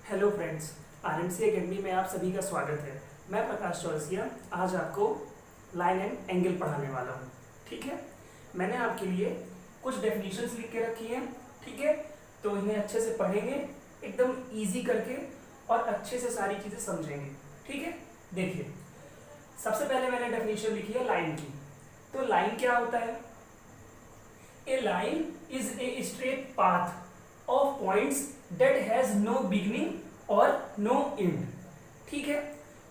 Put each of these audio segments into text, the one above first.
Hello friends, RMC academy में आप सभी का स्वागत है। मैं प्रकाश चौरसिया आज आपको लाइन एंड एंगल पढ़ाने वाला हूँ। ठीक है, मैंने आपके लिए कुछ डेफिनेशंस लिख के रखी हैं। ठीक है, तो इन्हें अच्छे से पढ़ेंगे, एकदम इजी करके और अच्छे से सारी चीज़ें समझेंगे। ठीक है, देखिए सबसे पहले मैंने डेफिनेशन लिखी है लाइन की। तो लाइन क्या होता है? A line is a straight path of points that has no beginning और नो एंड। ठीक है,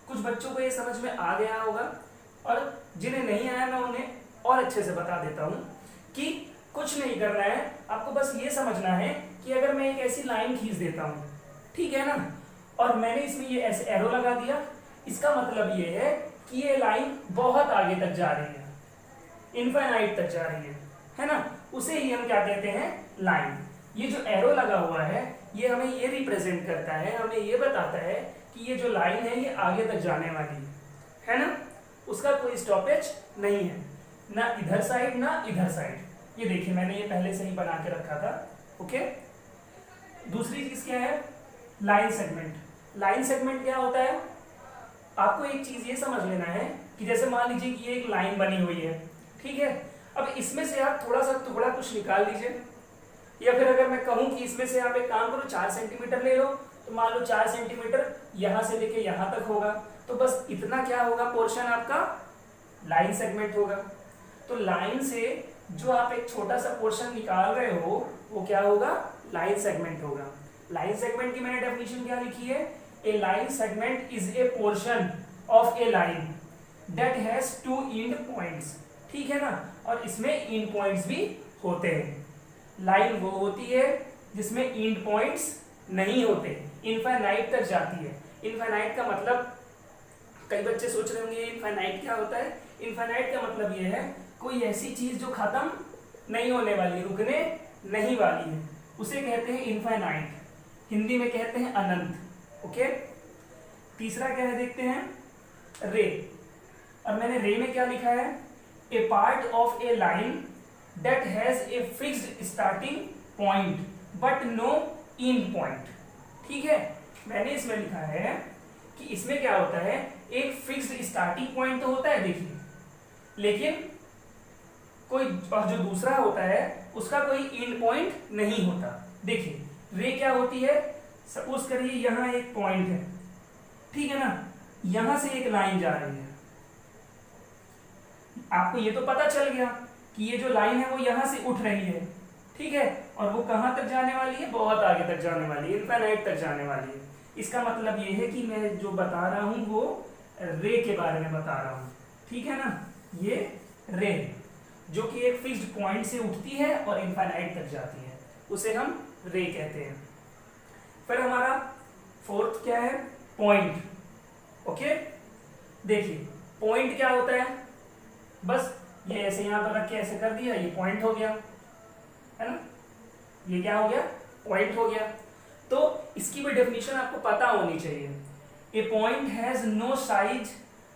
कुछ बच्चों को ये समझ में आ गया होगा और जिन्हें नहीं आया मैं उन्हें और अच्छे से बता देता हूं कि कुछ नहीं करना है, आपको बस ये समझना है कि अगर मैं एक ऐसी लाइन खींच देता हूं, ठीक है ना, और मैंने इसमें ये ऐसे एरो लगा दिया, इसका मतलब ये है कि ये लाइन बहुत आगे तक जा रही है, इनफाइनाइट तक जा रही है ना, उसे ही हम क्या कहते हैं? लाइन। ये जो एरो लगा हुआ है ये हमें ये रिप्रेजेंट करता है, हमें ये बताता है कि ये जो लाइन है ये आगे तक जाने वाली है ना, उसका कोई स्टॉपेज नहीं है, ना इधर साइड ना इधर साइड। ये देखिए मैंने ये पहले से ही बना के रखा था। ओके, दूसरी चीज क्या है? Line segment. लाइन सेगमेंट क्या होता है? आपको एक चीज ये समझ लेना है कि जैसे मान लीजिए कि ये एक लाइन बनी हुई है, ठीक है, अब इसमें से आप थोड़ा सा टुकड़ा कुछ निकाल लीजिए, या फिर अगर मैं कहूं कि इसमें से आप एक काम करो 4 सेंटीमीटर ले लो, तो मान लो 4 सेंटीमीटर यहां से लेके यहां तक होगा, तो बस इतना क्या होगा? पोर्शन आपका लाइन सेगमेंट होगा। तो लाइन से जो आप एक छोटा सा पोर्शन निकाल रहे हो वो क्या होगा? लाइन सेगमेंट होगा। लाइन सेगमेंट की मैंने डेफिनेशन क्या लिखी है? A line segment is a portion of a line that has 2 end points. ठीक है ना, और इसमें एंड पॉइंट्स भी होते हैं। लाइन वो होती है जिसमें एंड पॉइंट्स नहीं होते, इनफाइनाइट तक जाती है। इनफाइनाइट का मतलब, कई बच्चे सोच रहे होंगे इनफाइनाइट क्या होता है? इनफाइनाइट का मतलब ये है कोई ऐसी चीज जो खत्म नहीं होने वाली, रुकने नहीं वाली है, उसे कहते हैं इनफाइनाइट। हिंदी में कहते हैं अनंत। ओके, तीसरा क्या है देखते हैं? रे। और मैंने रे में क्या लिखा है? A part of a line that has a fixed starting point but no end point। ठीक है, मैंने इसमें लिखा है कि इसमें क्या होता है? एक फिक्स्ड स्टार्टिंग पॉइंट तो होता है देखिए, लेकिन कोई और जो दूसरा होता है उसका कोई एंड पॉइंट नहीं होता। देखिए रे क्या होती है? सपोज करिए यहां एक पॉइंट है, ठीक है ना, यहां से एक लाइन जा रही है, आपको ये तो पता चल गया कि ये जो लाइन है वो यहां से उठ रही है, ठीक है, और वो कहां तक जाने वाली है? बहुत आगे तक जाने वाली है, इनफाइनाइट तक जाने वाली है। इसका मतलब ये है कि मैं जो बता रहा हूं वो रे के बारे में बता रहा हूं। ठीक है ना, ये रे जो कि एक फिक्स्ड पॉइंट से उठती है और इनफाइनाइट तक जाती है, उसे हम रे कहते हैं। फिर हमारा फोर्थ क्या है? पॉइंट। ओके, देखिए पॉइंट क्या होता है? बस ये ऐसे यहां पर रख के ऐसे कर दिया, ये पॉइंट हो गया, है ना, ये क्या हो गया? पॉइंट हो गया। तो इसकी भी डेफिनेशन आपको पता होनी चाहिए। A point has no size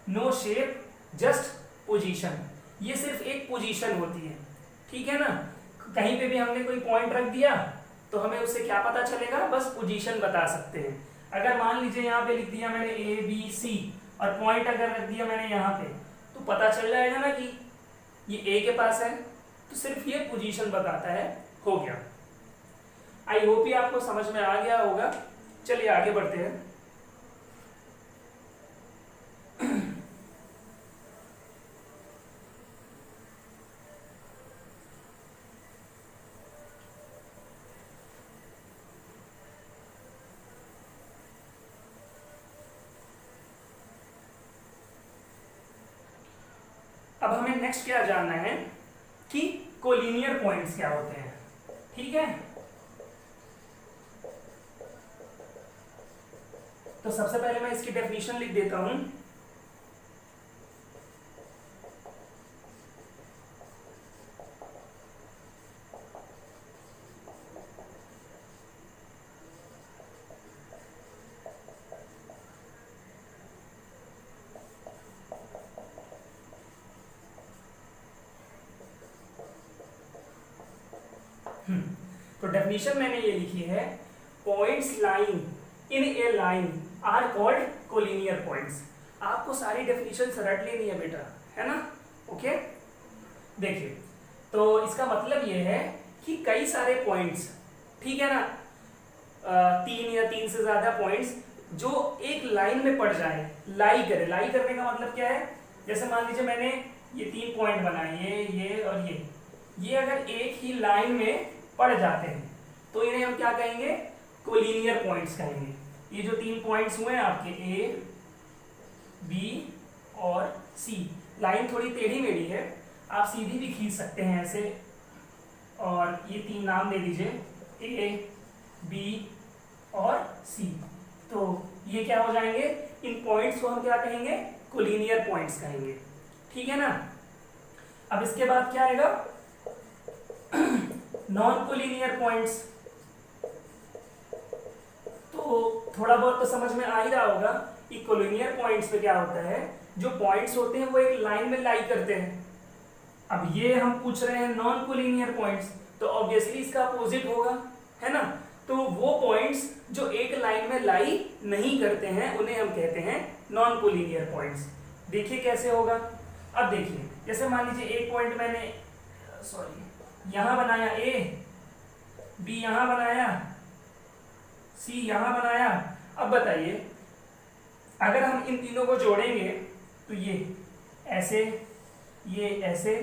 no shape just position. ये सिर्फ एक पोजीशन होती है, ठीक है ना, कहीं पे भी हमने कोई पॉइंट रख दिया तो हमें उससे क्या पता चलेगा? बस पोजीशन बता सकते हैं। अगर मान लीजिए यहाँ पे लिख दिया मैंने ABC और पॉइंट अगर रख दिया मैंने यहाँ पे, तो पता चल जाएगा ना कि ये ए के पास है, तो सिर्फ ये पोजीशन बताता है। हो गया। आई होप ये आपको समझ में आ गया होगा। चलिए आगे बढ़ते हैं। अब हमें नेक्स्ट क्या जानना है कि कोलिनियर पॉइंट्स क्या होते हैं। ठीक है, तो सबसे पहले मैं इसकी डेफिनेशन लिख देता हूं। तो डेफिनेशन मैंने ये लिखी है, points lying in a line are called collinear points. आपको सारी डेफिनेशन रट लेनी है बेटा, है ना? ओके, देखिए तो इसका मतलब ये है कि कई सारे पॉइंट्स, ठीक है ना, 3 या 3 से ज्यादा पॉइंट्स जो एक लाइन में पड़ जाए, लाई करे। लाई करने का मतलब क्या है? जैसे मान लीजिए मैंने ये 3 पॉइंट बनाए, ये और ये अगर एक ही लाइन में पड़ जाते हैं तो इन्हें हम क्या कहेंगे? कोलिनियर पॉइंट्स कहेंगे। ये जो 3 पॉइंट्स हुए हैं आपके ए, बी और सी, लाइन थोड़ी टेढ़ी मेढ़ी है, आप सीधी भी खींच सकते हैं ऐसे, और ये 3 नाम दे दीजिए, ए, बी और सी। तो ये क्या हो जाएंगे? इन पॉइंट्स को हम क्या कहेंगे? कोलिनियर पॉइंट्स कहेंगे, ठीक है ना? अब इसके बाद क्या आएगा? Non collinear points. तो थोड़ा बहुत तो समझ में आ ही रहा होगा कि कोलिनियर पॉइंट्स पे क्या होता है, जो पॉइंट्स होते हैं वो एक लाइन में लाई करते हैं। अब ये हम पूछ रहे हैं नॉन कोलिनियर पॉइंट्स, तो ऑब्वियसली इसका अपोजिट होगा, है ना? तो वो पॉइंट्स जो एक लाइन में लाई नहीं करते हैं उन्हें हम कहते हैं नॉन कोलिनियर पॉइंट्स। देखिए कैसे होगा। अब देखिए, जैसे मान लीजिए एक पॉइंट मैंने यहां बनाया, ए, बी यहां बनाया, सी यहां बनाया। अब बताइए, अगर हम इन तीनों को जोड़ेंगे तो ये ऐसे, ये ऐसे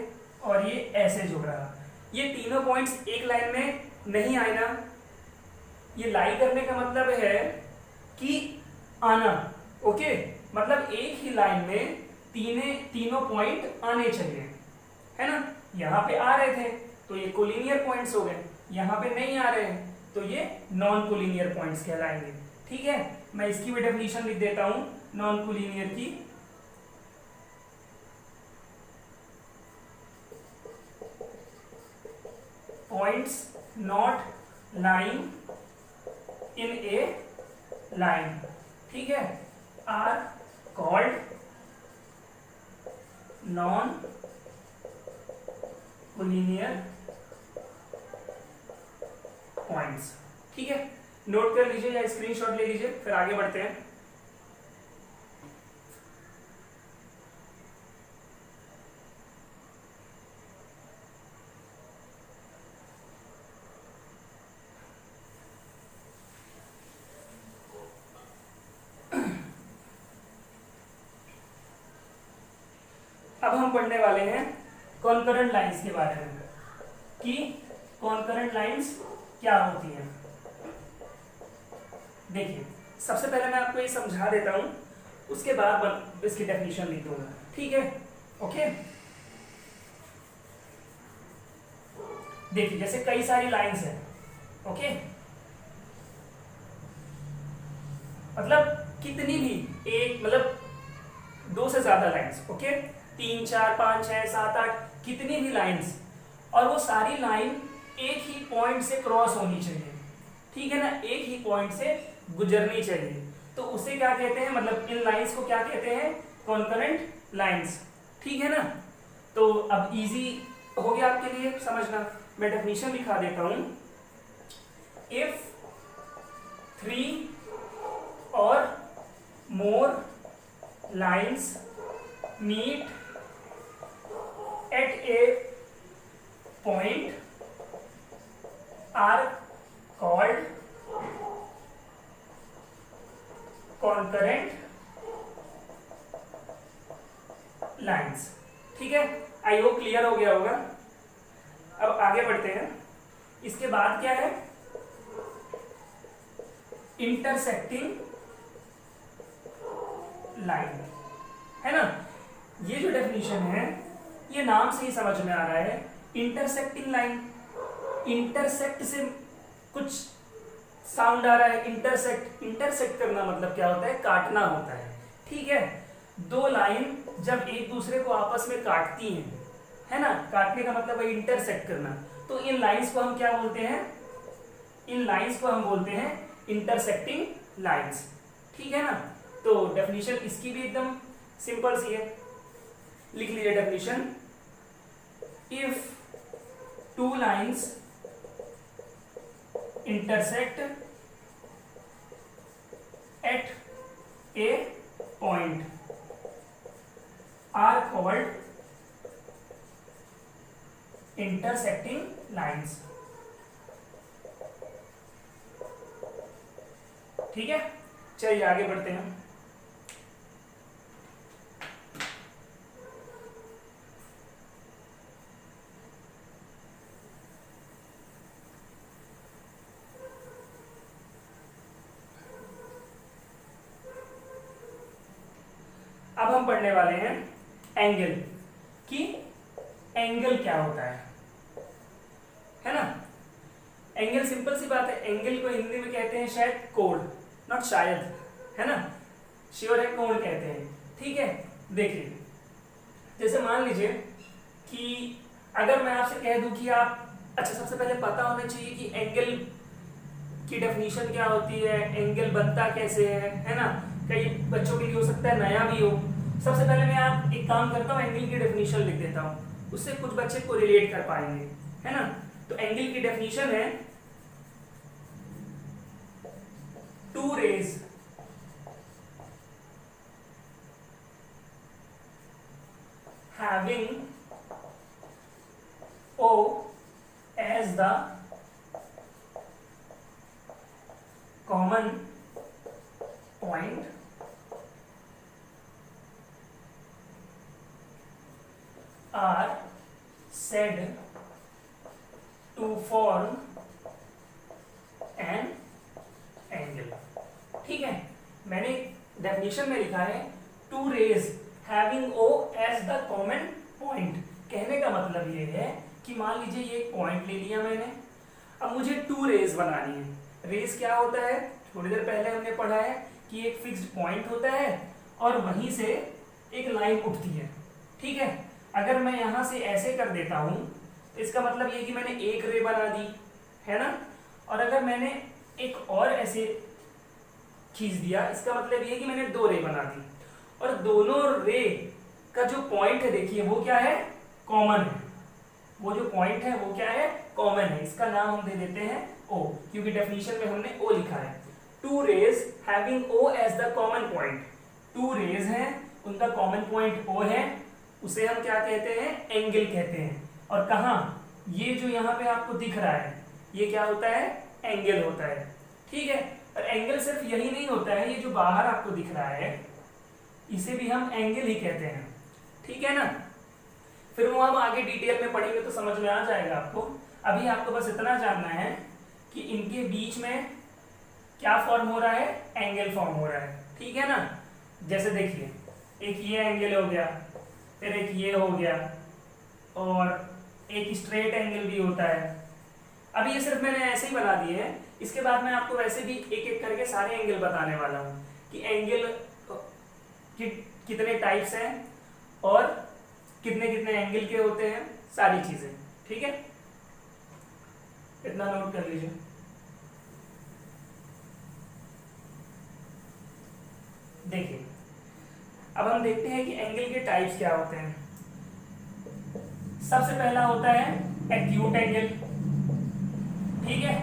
और ये ऐसे जुड़ रहा, ये तीनों पॉइंट्स एक लाइन में नहीं आए ना। ये लाई करने का मतलब है कि आना, ओके, मतलब एक ही लाइन में तीनों पॉइंट आने चाहिए, है ना? यहाँ पे आ रहे थे तो ये कोलिनियर पॉइंट्स हो गए, यहाँ पे नहीं आ रहे हैं तो ये नॉन कोलिनियर पॉइंट्स कहलाएंगे, ठीक है? मैं इसकी भी डेफिनेशन लिख देता हूं नॉन कोलिनियर की। Points not lying in a line, ठीक है, are called non collinear points, ठीक है? नोट कर लीजिए या स्क्रीनशॉट ले लीजिए, फिर आगे बढ़ते हैं। अब हम पढ़ने वाले हैं कॉन्करेंट लाइंस के बारे में कि कॉन्करेंट लाइंस क्या होती हैं। देखिए, सबसे पहले मैं आपको ये समझा देता हूं, उसके बाद इसकी डेफिनेशन लिख दूंगा, ठीक है? ओके, देखिए जैसे कई सारी लाइंस हैं, ओके, मतलब कितनी भी, एक मतलब 2 से ज्यादा लाइंस, ओके, 3, 4, 5, 6, 7, 8, कितनी भी लाइंस, और वो सारी लाइन एक ही पॉइंट से क्रॉस होनी चाहिए, ठीक है ना? एक ही पॉइंट से गुजरनी चाहिए, तो उसे क्या कहते हैं, मतलब इन लाइंस को क्या कहते हैं? कॉन्करेंट लाइंस, ठीक है ना? तो अब इजी हो गया आपके लिए समझना। मैं डेफिनेशन लिखा देता हूं, इफ 3 और more lines meet at a point are called concurrent lines, ठीक है? आई होप क्लियर हो गया होगा। अब आगे बढ़ते हैं। इसके बाद क्या है? इंटरसेक्टिंग लाइन, है ना? ये जो डेफिनेशन है ये नाम से ही समझ में आ रहा है, इंटरसेक्टिंग लाइन। इंटरसेक्ट से कुछ साउंड आ रहा है, इंटरसेक्ट, इंटरसेक्ट करना मतलब क्या होता है? काटना होता है, ठीक है? 2 लाइन जब एक दूसरे को आपस में काटती हैं, है ना, काटने का मतलब है इंटरसेक्ट करना, तो इन लाइंस को हम क्या बोलते हैं? इन लाइंस को हम बोलते हैं इंटरसेक्टिंग लाइंस, ठीक है ना? तो डेफिनेशन इसकी भी एकदम सिंपल सी है, लिख लीजिए definition, if 2 lines intersect at a point are called intersecting lines. ठीक है, चलिए आगे बढ़ते हैं. अब हम पढ़ने वाले हैं एंगल कि एंगल क्या होता है ना. एंगल सिंपल सी बात है, एंगल को हिंदी में कहते हैं शायद कोण, नॉट शायद, है ना, श्योर है कोण कहते हैं. ठीक है, देखिए जैसे मान लीजिए कि अगर मैं आपसे कह दूं कि आप, अच्छा सबसे पहले पता होना चाहिए कि एंगल की डेफिनेशन क्या होती है, एंगल बनता कैसे है ना. कई बच्चों के लिए हो सकता है नया भी हो. सबसे पहले मैं आप एक काम करता हूँ, एंगल की डेफिनेशन लिख देता हूँ, उससे कुछ बच्चे को रिलेट कर पाएंगे, है ना. तो एंगल की डेफिनेशन है two rays having O as the common point are said to form an angle. ठीक है, मैंने डेफिनेशन में लिखा है two rays having O as the common point. कहने का मतलब ये है कि मान लीजिए ये एक पॉइंट ले लिया मैंने, अब मुझे टू रेज बनानी है. रेज क्या होता है, थोड़ी देर पहले हमने पढ़ा है कि एक फिक्स्ड पॉइंट होता है और वहीं से एक लाइन उठती है. ठीक है, अगर मैं यहां से ऐसे कर देता हूं तो इसका मतलब ये कि मैंने एक रे बना दी, है ना. और अगर मैंने एक और ऐसे खींच दिया, इसका मतलब ये कि मैंने दो रे बना दी. और दोनों रे का जो पॉइंट है देखिए वो क्या है, कॉमन है. वो जो पॉइंट है वो क्या है, कॉमन है. इसका नाम हम दे देते हैं O, क्योंकि डेफिनेशन में हमने O लिखा है. Two rays having O as the common point. Two rays हैं, उनका कॉमन पॉइंट O है, उसे हम क्या कहते हैं, एंगल कहते हैं. और कहाँ, ये जो यहाँ पे आपको दिख रहा है ये क्या होता है, एंगल होता है. ठीक है, और एंगल सिर्फ यही नहीं होता है, ये जो बाहर आपको दिख रहा है इसे भी हम एंगल ही कहते हैं. ठीक है ना. फिर वो हम आगे डिटेल में पढ़ेंगे तो समझ में आ जाएगा आपको. अभी आपको बस इतना जानना है कि इनके बीच में क्या फॉर्म हो रहा है, एंगल फॉर्म हो रहा है. ठीक है ना. जैसे देखिए एक ये एंगल हो गया, फिर एक ये हो गया, और एक स्ट्रेट एंगल भी होता है. अभी ये सिर्फ मैंने ऐसे ही बना दिए हैं, इसके बाद मैं आपको वैसे भी एक एक करके सारे एंगल बताने वाला हूँ कि एंगल कितने टाइप्स हैं और कितने कितने एंगल के होते हैं, सारी चीजें. ठीक है, इतना नोट कर लीजिए. देखिए अब हम देखते हैं कि एंगल के टाइप्स क्या होते हैं. सबसे पहला होता है एक्यूट एंगल. ठीक है,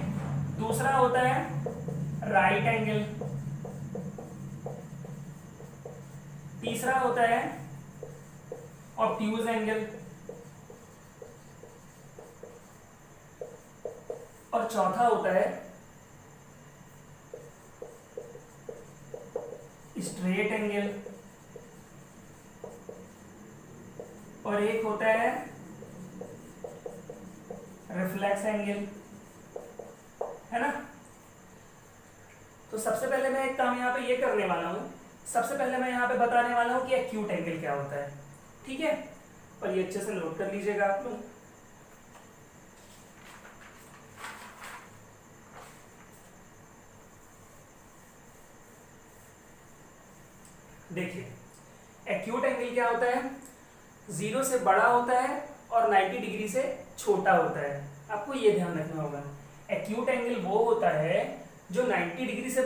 दूसरा होता है राइट एंगल, तीसरा होता है ऑब्ट्यूज एंगल, और चौथा होता है स्ट्रेट एंगल, और एक होता है रिफ्लेक्स एंगल, है ना. तो सबसे पहले मैं एक काम यहाँ पे ये करने वाला हूँ, सबसे पहले मैं यहाँ पे बताने वाला हूँ कि एक्यूट एंगल क्या होता है. ठीक है, और ये अच्छे से नोट कर लीजिएगा आप लोग. देखिए एक्यूट एंगल क्या होता है, 0 से बड़ा होता है और 90 डिग्री से छोटा होता है. आपको ये ध्यान रखना होगा. एक्यूट एंगल वो होता है जो 90 डिग्री से,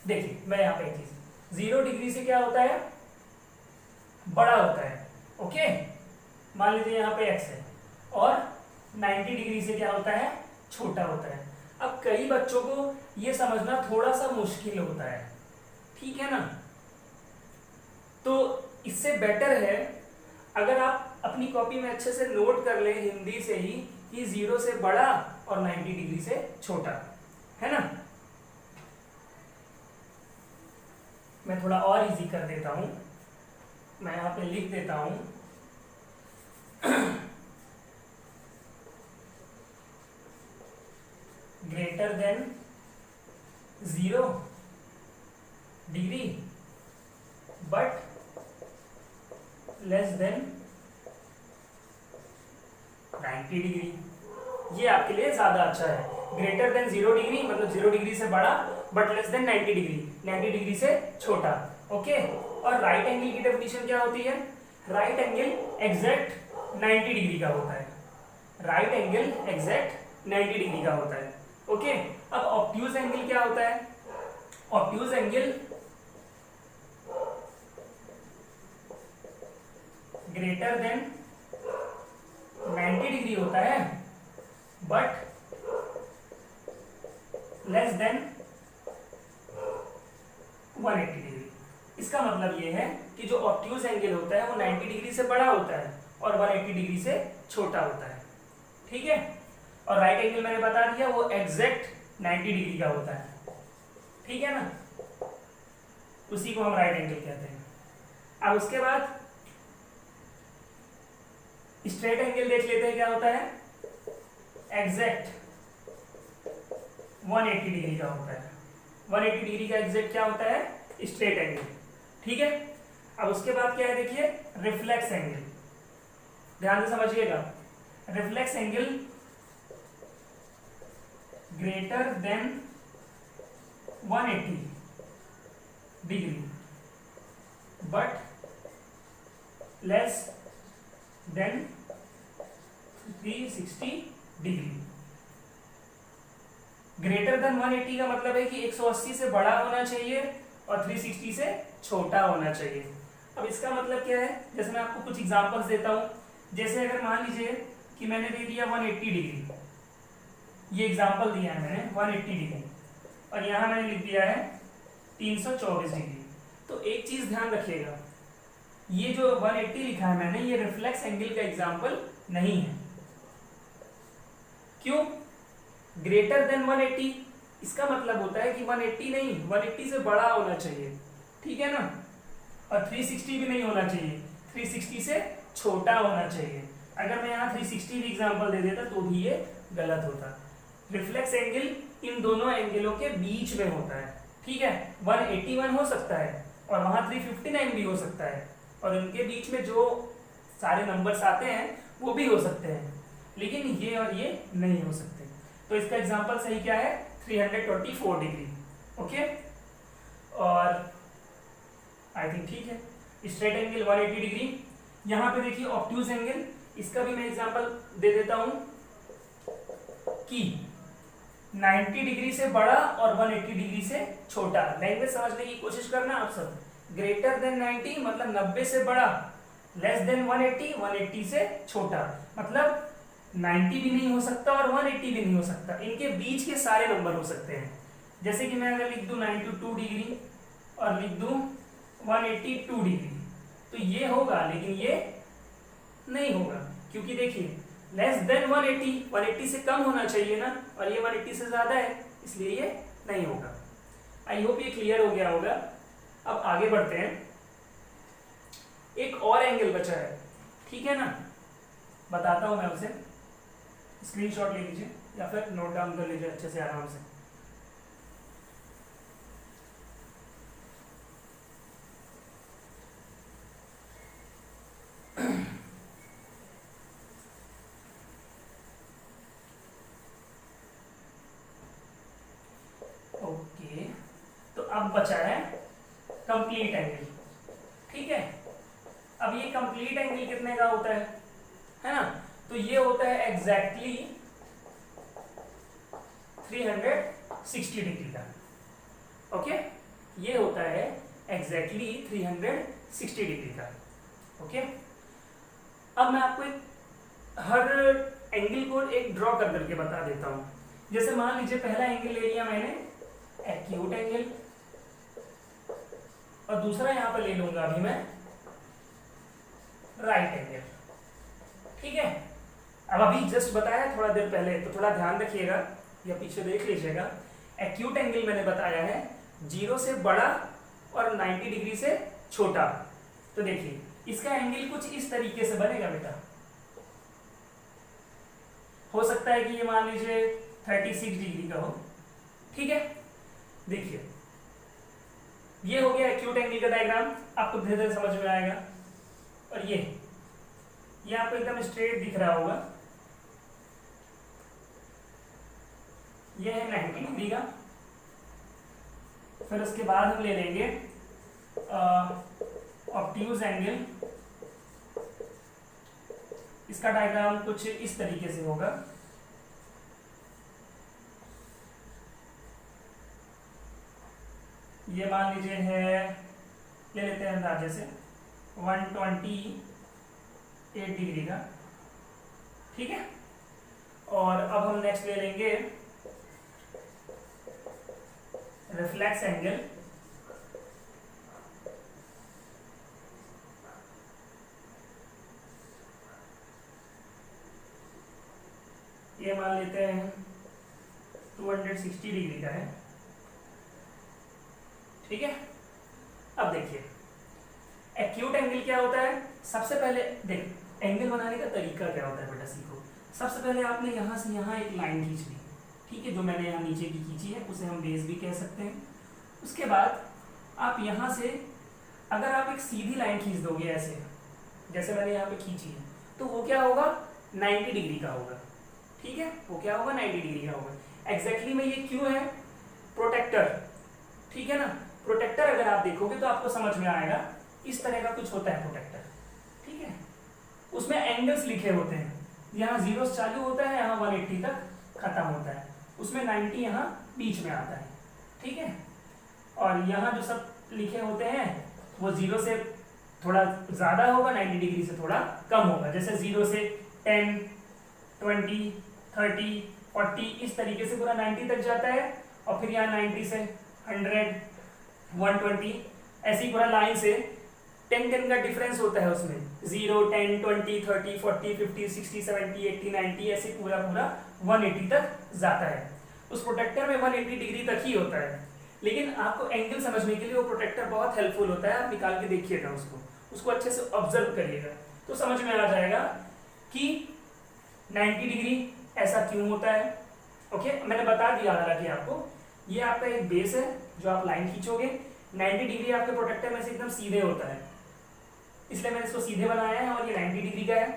देखिए मैं यहाँ पे एक चीज, 0 डिग्री से क्या होता है, बड़ा होता है. ओके, मान लीजिए यहाँ पे x है, और 90 डिग्री से क्या होता है, छोटा होता है. अब कई बच्चों को ये समझना थोड़ा सा मुश्किल होता है, ठीक है ना। तो इससे बेटर है अगर आप अपनी कॉपी में अच्छे से नोट कर ले हिंदी से ही कि 0 से बड़ा और 90 डिग्री से छोटा, है ना। मैं थोड़ा और इजी कर देता हूं, मैं यहां पे लिख देता हूं greater than 0 degree but less than 90 degree. ये आपके लिए ज्यादा अच्छा है। ग्रेटर देन 0 डिग्री मतलब 0 डिग्री से बड़ा but less than 90 degree, 90 degree से छोटा। ओके। और राइट एंगल की डेफिनेशन क्या होती है? राइट एंगल एग्जैक्ट 90 डिग्री का होता है। राइट एंगल एग्जैक्ट 90 डिग्री का होता है। ओके। अब ऑब्ट्यूज एंगल क्या होता है? Obtuse angle greater than 90 degree होता है बट लेस देन 180 डिग्री। इसका मतलब ये है कि जो ऑब्ट्यूज एंगल होता है वो 90 डिग्री से बड़ा होता है और 180 डिग्री से छोटा होता है। ठीक है। और राइट एंगल मैंने बता दिया वो एग्जैक्ट 90 डिग्री का होता है। ठीक है ना, उसी को हम राइट एंगल कहते हैं। अब उसके बाद स्ट्रेट एंगल देख लेते हैं क्या होता है। एग्जैक्ट 180 डिग्री का होता है। 180 डिग्री का एग्जैक्ट क्या होता है? Straight angle. ठीक है। अब उसके बाद क्या है देखिए, रिफ्लेक्स एंगल। ध्यान से समझिएगा। Reflex angle greater than 180 degree but less than 360 degree. Greater than 180 का मतलब है कि 180 से बड़ा होना चाहिए और 360 से छोटा होना चाहिए। अब इसका मतलब क्या है? जैसे मैं आपको कुछ एग्जांपल्स देता हूं। जैसे अगर मान लीजिए कि मैंने दे दिया 180 डिग्री, ये एग्जांपल दिया है मैंने 180 डिग्री, और यहां मैंने लिख दिया है 324 डिग्री। तो एक चीज ध्यान रखिएगा, ये जो 180 लिखा है मैंने, ये रिफ्लेक्स एंगल का एग्जांपल नहीं है। क्यों? ग्रेटर देन 180 इसका मतलब होता है कि 180 नहीं, 180 से बड़ा होना चाहिए। ठीक है ना। और 360 भी नहीं होना चाहिए, 360 से छोटा होना चाहिए। अगर मैं यहाँ 360 भी एग्जांपल दे देता तो भी ये गलत होता। रिफ्लेक्स एंगल इन दोनों एंगलों के बीच में होता है। ठीक है। 181 हो सकता है और वहां 359 भी हो सकता है, और इनके बीच में जो सारे नंबर्स आते हैं वो भी हो सकते हैं, लेकिन ये और ये नहीं हो सकते। तो इसका एग्जांपल सही क्या है? 324 डिग्री। ओके। और आई थिंक ठीक है। Straight angle 180 degree. यहां पे देखिए ऑब्ट्यूज एंगल, इसका भी मैं एग्जांपल दे देता हूं कि 90 डिग्री से बड़ा और 180 डिग्री से छोटा। लैंग्वेज समझने की कोशिश करना आप सब। ग्रेटर देन 90 मतलब 90 से बड़ा, लेस देन 180 180 से छोटा। मतलब 90 भी नहीं हो सकता और 180 भी नहीं हो सकता, इनके बीच के सारे नंबर हो सकते हैं। जैसे कि मैं अगर लिख दूं 92 डिग्री और लिख दूं 182 डिग्री, तो ये होगा, लेकिन ये नहीं होगा, क्योंकि देखिए लेस देन 180, 180 से कम होना चाहिए ना, और ये 180 से ज्यादा है, इसलिए ये नहीं होगा। आई होप ये क्लियर हो गया होगा। अब आगे बढ़ते हैं। एक और एंगल बचा है, ठीक है ना, बताता हूं मैं उसे। स्क्रीनशॉट ले लीजिए या फिर नोट डाउन कर लीजिए अच्छे से आराम से। ओके, तो अब बचा है कंप्लीट एंगल। ठीक है। अब ये कंप्लीट एंगल कितने का होता है ना? तो ये होता है एग्जैक्टली 360 डिग्री का। ओके, ये होता है एग्जैक्टली 360 डिग्री का। ओके। अब मैं आपको हर एंगल को एक ड्रॉ कर करके बता देता हूं। जैसे मान लीजिए पहला एंगल ले लिया मैंने, एक्यूट एंगल, और दूसरा यहाँ पे ले लूंगा अभी मैं राइट एंगल। ठीक है, अब अभी जस्ट बताया थोड़ा देर पहले, तो थोड़ा ध्यान रखिएगा या पीछे देख लीजिएगा। एक्यूट एंगल मैंने बताया है 0 से बड़ा और 90 डिग्री से छोटा। तो देखिए इसका एंगल कुछ इस तरीके से बनेगा बेटा। हो सकता है कि ये मान लीजिए 36 डिग्री का हो। ठीक है, देखिए ये हो गया एक्यूट एंगल का डायग्राम, आपको धीरे धीरे समझ में आएगा। और ये आपको एकदम स्ट्रेट दिख रहा होगा, ये है 90 डिग्री का। फिर उसके बाद हम ले लेंगे ऑब्ट्यूज एंगल। इसका डायग्राम कुछ इस तरीके से होगा। ये मान लीजिए है, ले लेते हैं अंदाजे से 128 डिग्री का। ठीक है, और अब हम नेक्स्ट ले लेंगे रिफ्लेक्स एंगल। ये मान लेते हैं 260 डिग्री का है। ठीक है, अब देखिए एक्यूट एंगल क्या होता है। सबसे पहले देख, एंगल बनाने का तरीका क्या होता है बेटा, सीखो। सबसे पहले आपने यहाँ से यहाँ एक लाइन खींच ली। ठीक है, जो मैंने यहाँ नीचे की खींची है उसे हम बेस भी कह सकते हैं। उसके बाद आप यहाँ से अगर आप एक सीधी लाइन खींच दोगे ऐसे, जैसे मैंने यहाँ पे खींची है, तो वो क्या होगा 90 डिग्री का होगा। ठीक है, वो क्या होगा 90 डिग्री का होगा। एग्जैक्टली में ये क्यों है, प्रोटेक्टर। ठीक है ना, प्रोटेक्टर अगर आप देखोगे तो आपको समझ में आएगा, इस तरह का कुछ होता है प्रोटेक्टर। ठीक है, उसमें एंगल्स लिखे होते हैं, यहाँ 0 से चालू होता है, यहाँ 180 तक खत्म होता है, उसमें 90 यहाँ बीच में आता है। ठीक है, और यहाँ जो सब लिखे होते हैं वो 0 से थोड़ा ज्यादा होगा, 90 डिग्री से थोड़ा कम होगा। जैसे 0 से 10, 20, 30, 40 इस तरीके से पूरा 90 तक जाता है। और फिर यहाँ 90 से 100, 120 ऐसी पूरा लाइन से 10 का डिफरेंस होता है उसमें। 0, 10, 20, 30, 40, 50, 60, 70, 80, 90 ऐसे पूरा 180 तक जाता है। उस प्रोटेक्टर में 180 डिग्री तक ही होता है, लेकिन आपको एंगल समझने के लिए वो प्रोटेक्टर बहुत हेल्पफुल होता है। आप निकाल के देखिएगा उसको अच्छे से ऑब्जर्व करिएगा तो समझ में आ जाएगा कि 90 डिग्री ऐसा क्यों होता है। ओके, मैंने बता दिया हालांकि आपको, ये आपका एक बेस है जो आप लाइन खींचोगे। 90 डिग्री आपके प्रोटेक्टर में से एकदम सीधे होता है, इसलिए मैंने इसको सीधे बनाया है और ये 90 डिग्री का है।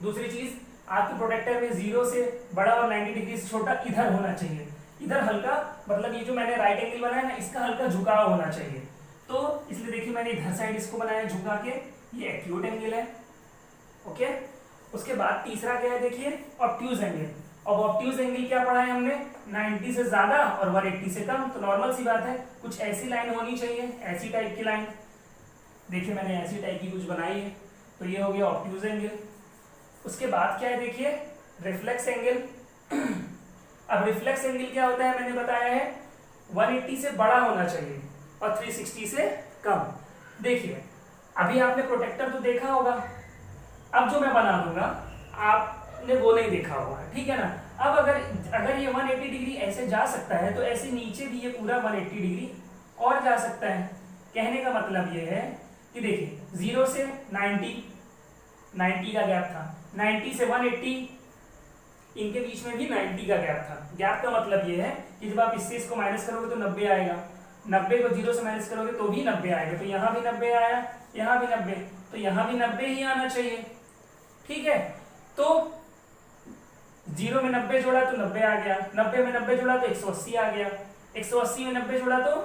दूसरी चीज, आपके प्रोटेक्टर में 0 से बड़ा और 90 डिग्री से छोटा इधर होना चाहिए। इधर हल्का, मतलब ये जो मैंने राइट एंगल बनाया ना, इसका हल्का झुकाव होना चाहिए। तो इसलिए देखिए मैंने इधर साइड इसको बनाया झुका के, ये एक्यूट एंगल है। ओके, उसके बाद तीसरा क्या है देखिए, ऑब्ट्यूज एंगल। अब ऑब्ट्यूज एंगल क्या पढ़ा है हमने, 90 से ज्यादा और 180 से कम। तो नॉर्मल सी बात है, कुछ ऐसी लाइन होनी चाहिए, ऐसी टाइप की लाइन। देखिए मैंने ऐसी टाइप की कुछ बनाई है, तो ये हो गया ऑब्ट्यूज एंगल। उसके बाद क्या है देखिए, रिफ्लेक्स एंगल। अब रिफ्लेक्स एंगल क्या होता है, मैंने बताया है 180 से बड़ा होना चाहिए और 360 से कम। देखिए अभी आपने प्रोटेक्टर तो देखा होगा, अब जो मैं बना दूंगा आपने वो नहीं देखा होगा। ठीक है ना, अब अगर ये 180 डिग्री ऐसे जा सकता है, तो ऐसे नीचे भी ये पूरा 180 डिग्री और जा सकता है। कहने का मतलब ये है कि देखिए 0 से 90 का गैप था, 90 से 180, इनके बीच में भी 90 का गैप था। गैप का मतलब ये है कि जब आप इससे इसको माइनस करोगे तो 90 आएगा, 90 को 0 से माइनस करोगे तो भी 90 आएगा। तो यहाँ भी 90 आया, यहाँ भी 90, तो यहाँ भी 90 ही आना चाहिए। ठीक है, तो 0 में 90 जोड़ा तो 90 आ गया, 90 में 90 जोड़ा तो 180 आ गया, 180 में 90 जोड़ा तो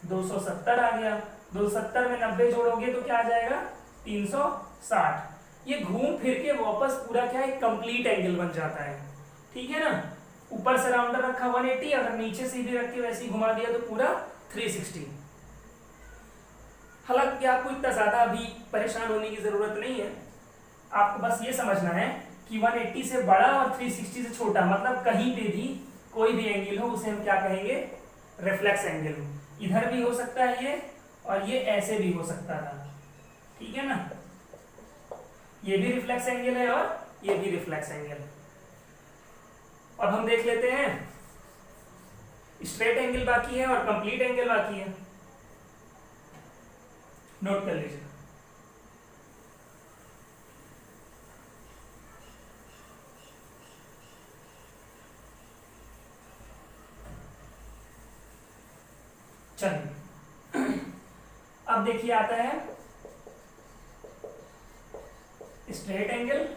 270 आ गया, 270 में 90 जोड़ोगे तो क्या आ जाएगा 360। ये घूम फिर के वापस पूरा क्या है, कंप्लीट एंगल बन जाता है। ठीक है ना, ऊपर से राउंडर रखा 180, अगर नीचे सीधी रख के वैसे ही घुमा दिया तो पूरा 360। हालांकि आपको इतना ज्यादा अभी परेशान होने की जरूरत नहीं है, आपको बस ये समझना है कि 180 से बड़ा और 360 से छोटा, मतलब कहीं पे भी कोई भी एंगल हो उसे हम क्या कहेंगे, रिफ्लेक्स एंगल। इधर भी हो सकता है ये और ये ऐसे भी हो सकता था, ठीक है ना। ये भी रिफ्लेक्स एंगल है और ये भी रिफ्लेक्स एंगल। अब हम देख लेते हैं, स्ट्रेट एंगल बाकी है और कंप्लीट एंगल बाकी है। नोट कर लीजिए। चलिए अब देखिए आता है स्ट्रेट एंगल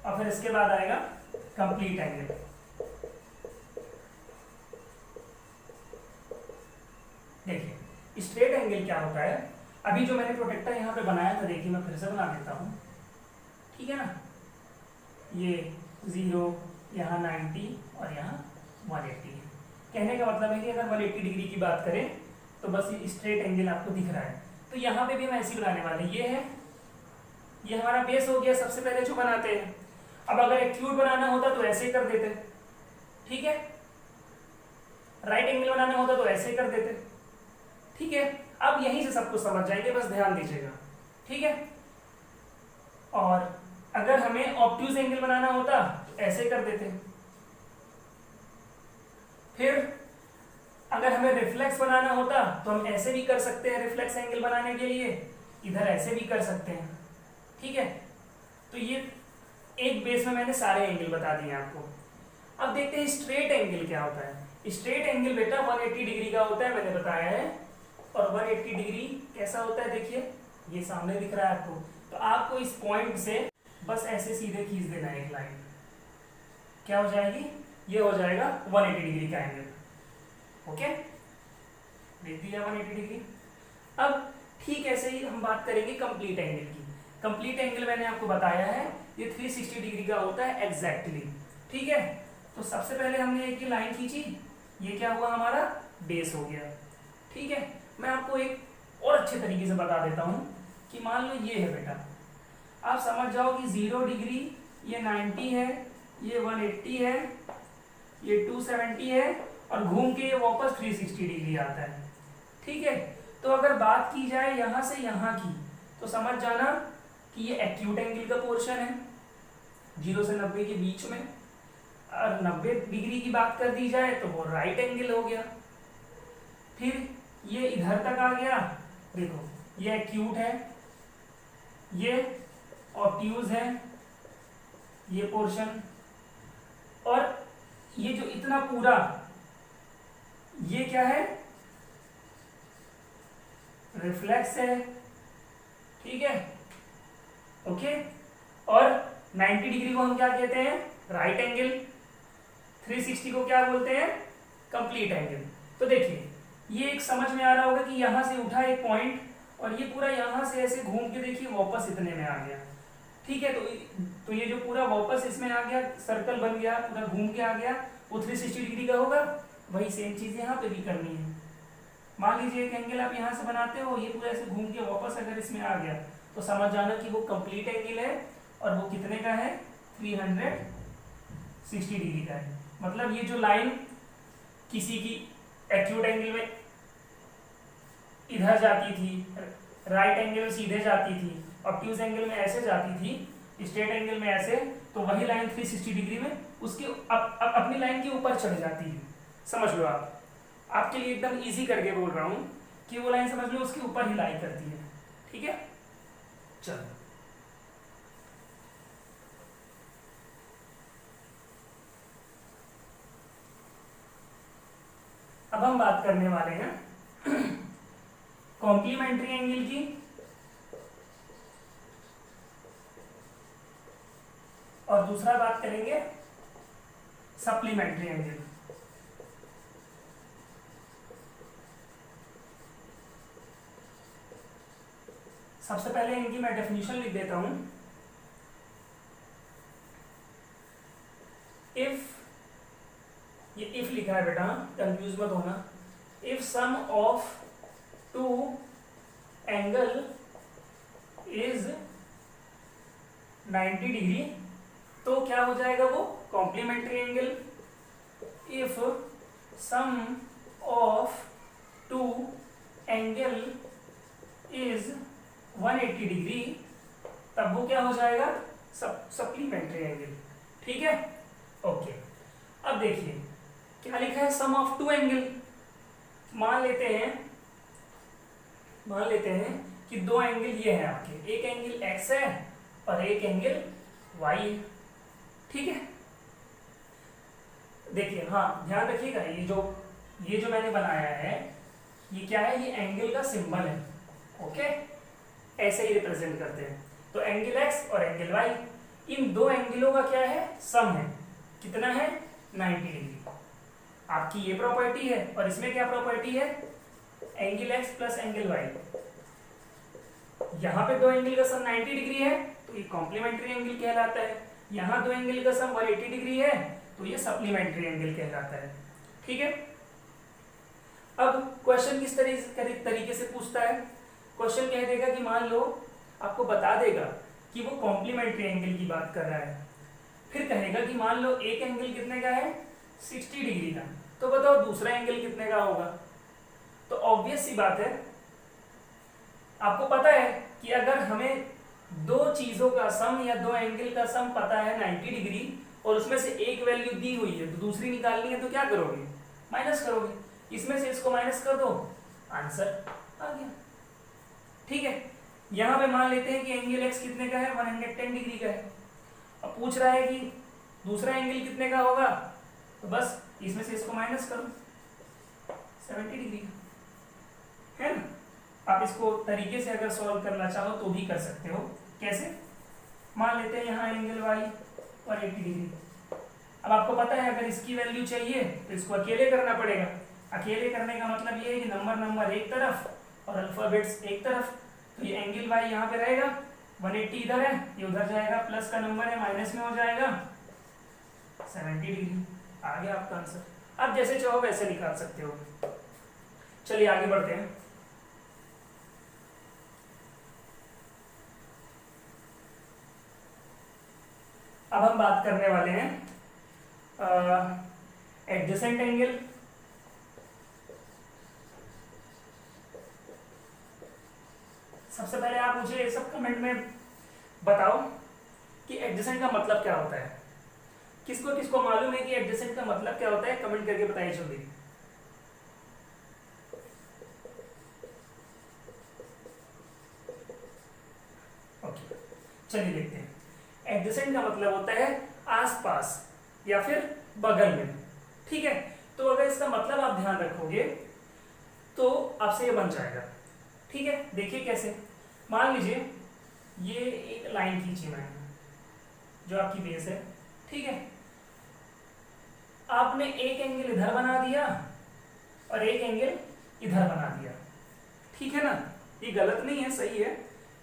और फिर इसके बाद आएगा कंप्लीट एंगल। देखिए स्ट्रेट एंगल क्या होता है, अभी जो मैंने प्रोटेक्टर यहाँ पे बनाया था, देखिए मैं फिर से बना देता हूँ, ठीक है ना। ये 0, यहाँ 90 और यहाँ 180 है। कहने का मतलब है कि अगर 180 डिग्री की बात करें तो बस ये स्ट्रेट एंगल आपको दिख रहा है। तो यहाँ पे भी हम ऐसे बनाने वाले, ये है, ये हमारा बेस हो गया सबसे पहले जो बनाते हैं। अब अगर एक्यूट बनाना होता तो ऐसे कर देते, ठीक है। राइट एंगल बनाना होता तो ऐसे कर देते, ठीक है। अब यहीं से सब कुछ समझ जाएंगे, बस ध्यान दीजिएगा, ठीक है। और अगर हमें ऑब्ट्यूज एंगल बनाना होता तो ऐसे कर देते। फिर अगर हमें रिफ्लेक्स बनाना होता तो हम ऐसे भी कर सकते हैं, रिफ्लेक्स एंगल बनाने के लिए इधर ऐसे भी कर सकते हैं, ठीक है। तो ये एक बेस में मैंने सारे एंगल बता दिए आपको। अब देखते हैं स्ट्रेट एंगल क्या होता है। स्ट्रेट एंगल बेटा 180 डिग्री का होता है, मैंने बताया है। और 180 डिग्री कैसा होता है, देखिए ये सामने दिख रहा है आपको। तो आपको इस पॉइंट से बस ऐसे सीधे खींच देना है एक लाइन, क्या हो जाएगी, ये हो जाएगा 180 डिग्री का एंगल। ओके, देख दिया 180 डिग्री। अब ठीक ऐसे ही हम बात करेंगे कंप्लीट एंगल की। कंप्लीट एंगल मैंने आपको बताया है ये 360 डिग्री का होता है एग्जैक्टली, ठीक है। तो सबसे पहले हमने एक लाइन खींची, ये क्या हुआ, हमारा बेस हो गया, ठीक है। मैं आपको एक और अच्छे तरीके से बता देता हूं कि मान लो ये है बेटा, आप समझ जाओ कि 0 डिग्री, ये 90 है, ये 180 है, ये 270 है और घूम के ये वापस 360 डिग्री आता है, ठीक है। तो अगर बात की जाए यहां से यहां की तो समझ जाना कि ये एक्यूट एंगल का पोर्शन है 0 से 90 के बीच में। और 90 डिग्री की बात कर दी जाए तो वो राइट एंगल हो गया। फिर ये इधर तक आ गया, देखो ये एक्यूट है, ये ऑब्ट्यूज है, ये पोर्शन, और ये जो इतना पूरा ये क्या है, रिफ्लेक्स है, ठीक है, ओके। और 90 डिग्री को हम क्या कहते हैं, राइट एंगल। 360 को क्या बोलते हैं, कंप्लीट एंगल। तो देखिए ये एक समझ में आ रहा होगा कि यहां से उठा एक पॉइंट और ये पूरा यहां से ऐसे घूम के देखिए वापस इतने में आ गया, ठीक है। तो ये जो पूरा वापस इसमें आ गया, सर्कल बन गया, पूरा घूम के आ गया, वो 360 डिग्री का होगा। वही सेम चीज यहाँ पे भी करनी है। मान लीजिए एक एंगल आप यहाँ से बनाते हो, ये पूरा ऐसे घूम के वापस अगर इसमें आ गया तो समझ जाना कि वो कंप्लीट एंगल है और वो कितने का है, 360 डिग्री का है। मतलब ये जो लाइन किसी की एक्यूट एंगल में इधर जाती थी, राइट एंगल में सीधे जाती थी, ऑब्ट्यूज एंगल में ऐसे जाती थी, स्ट्रेट एंगल में ऐसे, तो वही लाइन 360 डिग्री में उसके अपनी लाइन के ऊपर चढ़ जाती है। समझ लो आप, आपके लिए एकदम इजी करके बोल रहा हूं कि वो लाइन समझ लो उसके ऊपर ही लाई करती है, ठीक है। चलो अब हम बात करने वाले हैं कॉम्प्लीमेंट्री एंगल की और दूसरा बात करेंगे सप्लीमेंट्री एंगल। सबसे पहले इनकी मैं डेफिनेशन लिख देता हूं। इफ, ये इफ लिखा है बेटा, कंफ्यूज मत होना। If sum of two angle is 90 degree तो क्या हो जाएगा वो, complementary angle. If sum of two angle is 180 degree, तब वो क्या हो जाएगा, सप्लीमेंट्री एंगल। ठीक है, ओके। अब देखिए क्या लिखा है, सम ऑफ टू एंगल। मान लेते हैं कि दो एंगल ये है आपके, एक एंगल एक्स है और एक एंगल वाई है। ठीक है, देखिए, हाँ ध्यान रखिएगा, ये जो मैंने बनाया है ये क्या है, ये एंगल का सिंबल है। ओके, ऐसे ही रिप्रेजेंट करते हैं। तो एंगल एक्स और एंगल वाई, इन दो एंगलों का क्या है, सम है। कितना है, 90 डिग्री। आपकी ये प्रॉपर्टी है और इसमें क्या प्रॉपर्टी है, angle x plus angle y. यहाँ पे दो एंगल का सम 90 डिग्री है तो ये कॉम्प्लीमेंट्री एंगल कहलाता है। यहाँ दो एंगल का सम 180 डिग्री है तो ये सप्लीमेंट्री एंगल कहलाता है। ठीक है, अब क्वेश्चन किस तरीके से पूछता है। क्वेश्चन कह देगा कि मान लो, आपको बता देगा कि वो कॉम्प्लीमेंट्री एंगल की बात कर रहा है। फिर कहेगा कि मान लो एक एंगल कितने का है, 60 डिग्री का, तो बताओ दूसरा एंगल कितने का होगा। तो ऑब्वियस सी बात है, आपको पता है कि अगर हमें दो चीजों का सम या दो एंगल का सम पता है 90 डिग्री और उसमें से एक वैल्यू दी हुई है तो दूसरी निकालनी है, तो क्या करोगे, माइनस करोगे। इसमें से इसको माइनस कर दो, आंसर आ गया। ठीक है, यहां पे मान लेते हैं कि एंगल एक्स कितने का है, 110 डिग्री का है। अब पूछ रहा है कि दूसरा एंगल कितने का होगा, तो बस इसमें से इसको माइनस करो, 70 डिग्री का है ना। आप इसको तरीके से अगर सॉल्व करना चाहो तो भी कर सकते हो। कैसे, मान लेते हैं यहाँ एंगल वाई और 80 डिग्री। अब आपको पता है अगर इसकी वैल्यू चाहिए तो इसको अकेले करना पड़ेगा। अकेले करने का मतलब ये है कि नंबर एक तरफ और अल्फाबेट्स एक तरफ। तो ये एंगल वाई यहाँ पे रहेगा, 180 इधर है, ये उधर जाएगा, प्लस का नंबर है माइनस में हो जाएगा, 70 डिग्री। आ गया आपका आंसर। आप जैसे चाहो वैसे निकाल सकते हो। चलिए आगे बढ़ते हैं। अब हम बात करने वाले हैं एडजेसेंट एंगल। सबसे पहले आप मुझे ये सब कमेंट में बताओ कि एडजेसेंट का मतलब क्या होता है। किसको किसको मालूम है कि एडजेसेंट का मतलब क्या होता है, कमेंट करके बताइए जल्दी। ओके, चलिए देखते हैं। एडजेसेंट का मतलब होता है आसपास या फिर बगल में। ठीक है, तो अगर इसका मतलब आप ध्यान रखोगे तो आपसे ये बन जाएगा। ठीक है, देखिए कैसे। मान लीजिए ये एक लाइन खींची मैंने, जो आपकी बेस है। ठीक है, आपने एक एंगल इधर बना दिया और एक एंगल इधर बना दिया। ठीक है ना, ये गलत नहीं है, सही है।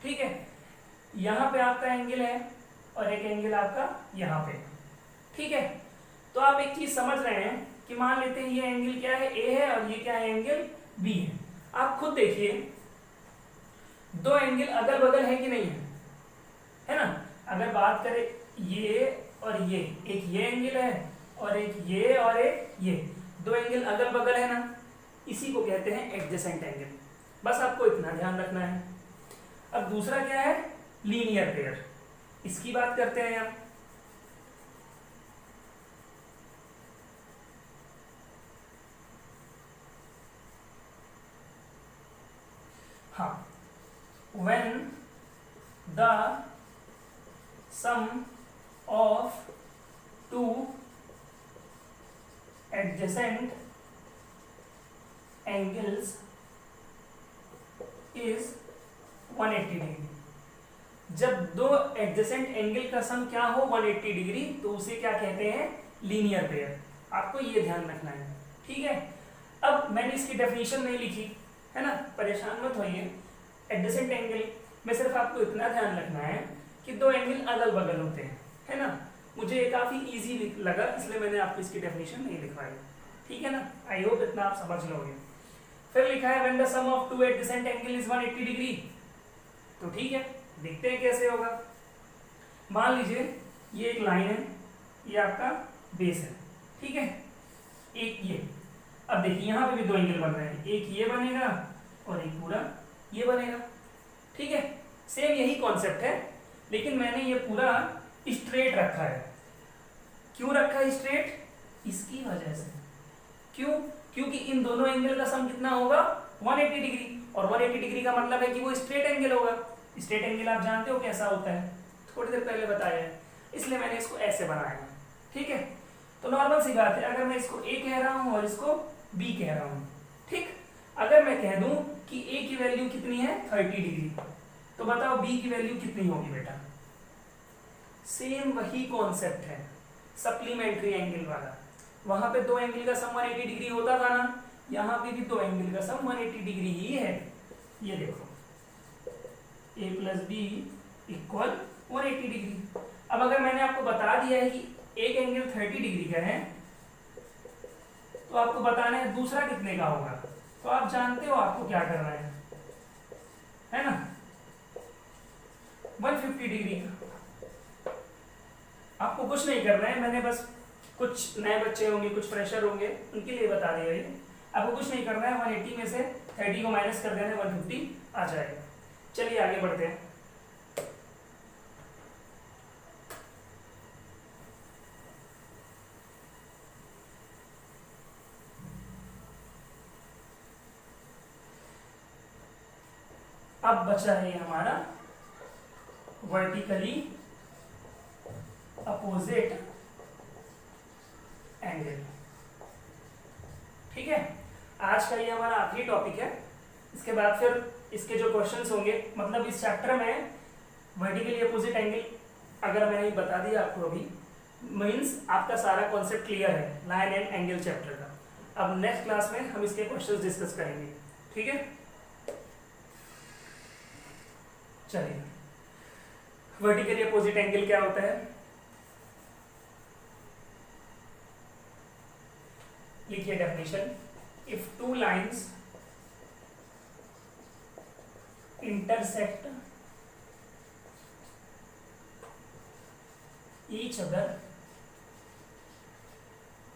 ठीक है, यहां पे आपका एंगल है और एक एंगल आपका यहाँ पे। ठीक है, तो आप एक चीज समझ रहे हैं कि मान लेते हैं ये एंगल क्या है, ए है, और ये क्या है, एंगल बी है। आप खुद देखिए, दो एंगल अगल बगल है कि नहीं है ना। अगर बात करें ये और ये, एक ये एंगल है और एक ये और एक ये, दो एंगल अगल बगल है ना, इसी को कहते हैं एडजेसेंट एंगल। बस आपको इतना ध्यान रखना है। अब दूसरा क्या है, लीनियर पेयर, इसकी बात करते हैं हम। हाँ, when the sum of two adjacent angles is 180 degree. जब दो एडजेसेंट एंगल का सम क्या हो, 180 डिग्री, तो उसे क्या कहते हैं, लीनियर पेयर। आपको ये ध्यान रखना है। ठीक है, अब मैंने इसकी डेफिनेशन नहीं लिखी है ना, परेशान मत होइए। एडजेसेंट एंगल में सिर्फ आपको इतना ध्यान रखना है कि दो एंगल अगल बगल होते हैं, है ना। मुझे ये काफी इजी लगा, इसलिए मैंने आपको इसकी डेफिनेशन नहीं लिखवाई। ठीक है ना, आई होप इतना आप समझ लोगे। फिर लिखा है when the sum of two adjacent angle is 180 degree. तो ठीक है, देखते हैं कैसे होगा। मान लीजिए ये एक लाइन है, ये आपका बेस है। ठीक है, एक ये, अब देखिए यहाँ पे भी दो एंगल बन रहे हैं, एक ये बनेगा और एक पूरा ये बनेगा। ठीक है, सेम यही कॉन्सेप्ट है, लेकिन मैंने ये पूरा स्ट्रेट रखा है। क्यों रखा है स्ट्रेट? इसकी वजह से। क्यों? क्योंकि इन दोनों एंगल का सम कितना होगा? 180 डिग्री, और 180 डिग्री का मतलब है कि वो स्ट्रेट एंगल होगा। स्ट्रेट एंगल आप जानते हो कैसा होता है, थोड़ी देर पहले बताया है, इसलिए मैंने इसको ऐसे बनाया है। ठीक है, तो नॉर्मल सी बात है, अगर मैं इसको ए कह रहा हूं और इसको बी कह रहा हूं, ठीक, अगर मैं कह दूं कि ए की वैल्यू कितनी है 30 डिग्री, तो बताओ बी की वैल्यू कितनी होगी बेटा? सेम वही कॉन्सेप्ट है, सप्लीमेंट्री एंगल वाला। वहां पे दो एंगल का सम 180 डिग्री होता था ना, यहाँ पे भी दो एंगल का सम 180 डिग्री ही है। ये देखो, a plus b equal 180 degree. अब अगर मैंने आपको बता दिया है कि एक एंगल 30 डिग्री का है, तो आपको बताना है दूसरा कितने का होगा। तो आप जानते हो आपको क्या करना है ना, 150 डिग्री का। आपको कुछ नहीं करना है, मैंने बस कुछ नए बच्चे होंगे, कुछ फ्रेशर होंगे, उनके लिए बता दिया ये। आपको कुछ नहीं करना है, 180 में से 30 को माइनस कर देना है, 150 आ जाएगा। चलिए आगे बढ़ते हैं। अब बचा है हमारा वर्टिकली अपोजिट एंगल। ठीक है, आज का ये हमारा आखिरी टॉपिक है। इसके बाद फिर इसके जो क्वेश्चंस होंगे, मतलब इस चैप्टर में वर्टिकली अपोजिट एंगल अगर मैंने बता दिया आपको अभी, मीन्स आपका सारा कॉन्सेप्ट क्लियर है लाइन एंड एंगल चैप्टर का। अब नेक्स्ट क्लास में हम इसके क्वेश्चंस डिस्कस करेंगे। ठीक है, चलिए, वर्टिकली अपोजिट एंगल क्या होता है? लिखिए definition, if two lines intersect each other,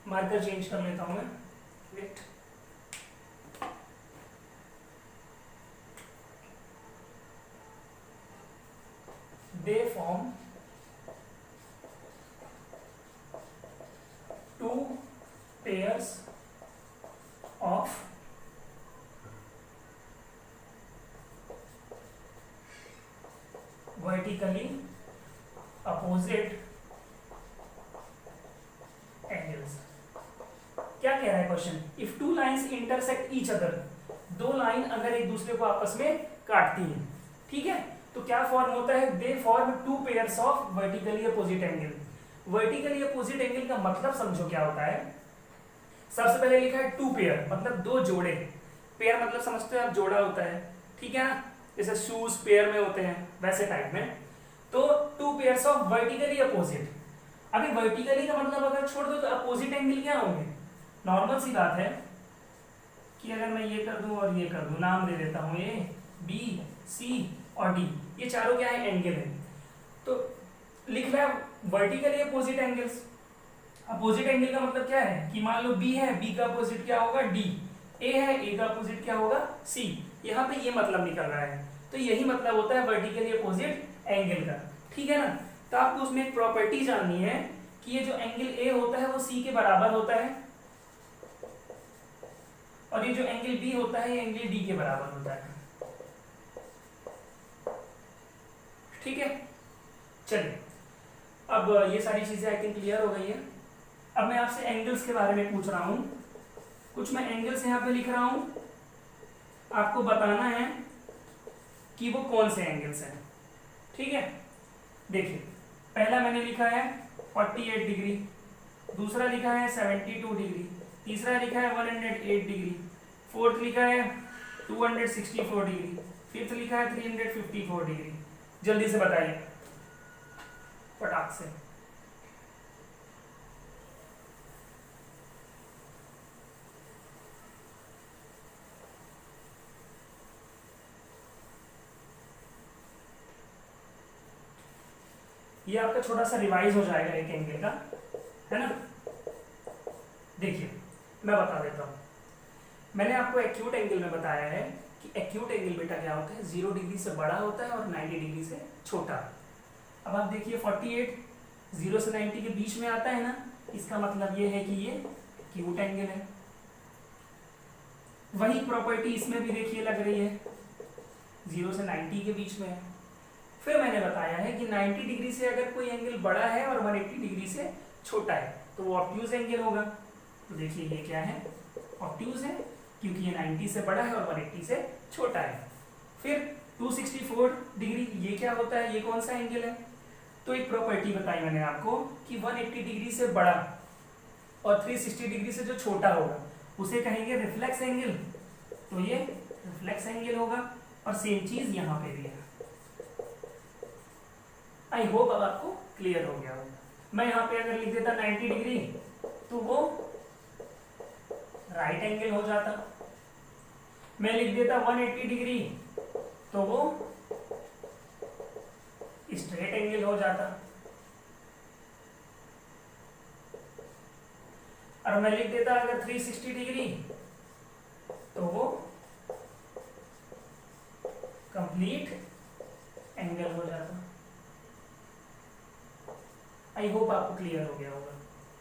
marker change कर लेता हूं मैं, wait, they form two pairs of vertically opposite angles। क्या कह रहा है question? If two lines intersect each other, दो लाइन अगर एक दूसरे को आपस में काटती हैं, ठीक है, तो क्या फॉर्म होता है? They form two pairs of vertically opposite angle. Vertically opposite angle का मतलब समझो क्या होता है। सबसे पहले लिखा है टू पेयर, मतलब दो जोड़े। पेयर मतलब समझते हो आप, जोड़ा होता है, ठीक है ना, जैसे शूज पेयर में होते हैं वैसे टाइप में। तो two pairs of vertically opposite. अभी वर्टिकली का मतलब अगर छोड़ दो तो अपोजिट एंगल क्या होंगे? नॉर्मल सी बात है कि अगर मैं ये कर दूं और ये कर दूं, नाम दे देता हूं ए बी सी और डी, ये चारों क्या है? एंगल है। तो लिख रहा है vertically opposite angles. Opposite angle का मतलब क्या है कि मान लो बी है, बी का अपोजिट क्या होगा? डी। ए है, ए का अपोजिट क्या होगा? सी। यहाँ पे ये मतलब निकल रहा है। तो यही मतलब होता है वर्टिकली अपोजिट एंगल का, ठीक है ना। तो आपको उसमें एक प्रॉपर्टी जाननी है कि ये जो एंगल ए होता है वो सी के बराबर होता है, और ये जो एंगल बी होता है ये एंगल डी के बराबर होता है। ठीक है, चलिए, अब ये सारी चीजें आई थिंक क्लियर हो गई है। अब मैं आपसे एंगल्स के बारे में पूछ रहा हूं, कुछ मैं एंगल्स यहाँ पे लिख रहा हूं, आपको बताना है कि वो कौन से एंगल्स हैं। ठीक है, देखिए, पहला मैंने लिखा है 48 डिग्री, दूसरा लिखा है 72 डिग्री, तीसरा लिखा है 108 डिग्री, फोर्थ लिखा है 264 डिग्री, फिफ्थ लिखा है 354 डिग्री। जल्दी से बताइए फटाक से। ये आपका छोटा सा रिवाइज हो जाएगा एक एंगल का, है ना। देखिए, मैं बता देता हूं, मैंने आपको एक्यूट एंगल में बताया है कि एक्यूट एंगल बेटा क्या होता है, 0 डिग्री से बड़ा होता है और 90 डिग्री से छोटा। अब आप देखिए 48 0 से 90 के बीच में आता है ना, इसका मतलब ये है कि ये एक्यूट एंगल है। वही प्रॉपर्टी इसमें भी देखिए लग रही है, 0 से 90 के बीच में है। फिर मैंने बताया है कि 90 डिग्री से अगर कोई एंगल बड़ा है और 180 डिग्री से छोटा है तो वो ऑब्ट्यूज एंगल होगा। तो देखिए ये क्या है, ऑब्ट्यूज है, क्योंकि ये 90 से बड़ा है और 180 से छोटा है। फिर 264 डिग्री, ये क्या होता है, ये कौन सा एंगल है? तो एक प्रॉपर्टी बताई मैंने आपको कि 180 डिग्री से बड़ा और 360 डिग्री से जो छोटा होगा उसे कहेंगे रिफ्लेक्स एंगल। तो ये रिफ्लेक्स एंगल होगा। और सेम चीज यहाँ पे भी है। आई होप अब आपको क्लियर हो गया होगा। मैं यहाँ पे अगर लिख देता 90 डिग्री तो वो राइट एंगल हो जाता। मैं लिख देता 180 डिग्री तो वो स्ट्रेट एंगल हो जाता। और मैं लिख देता अगर 360 डिग्री तो वो कंप्लीट एंगल हो जाता। आई होप आपको क्लियर हो गया होगा।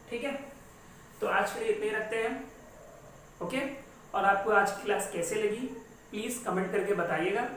ठीक है, तो आज के लिए इतने ही रखते हैं। ओके, और आपको आज की क्लास कैसे लगी प्लीज कमेंट करके बताइएगा।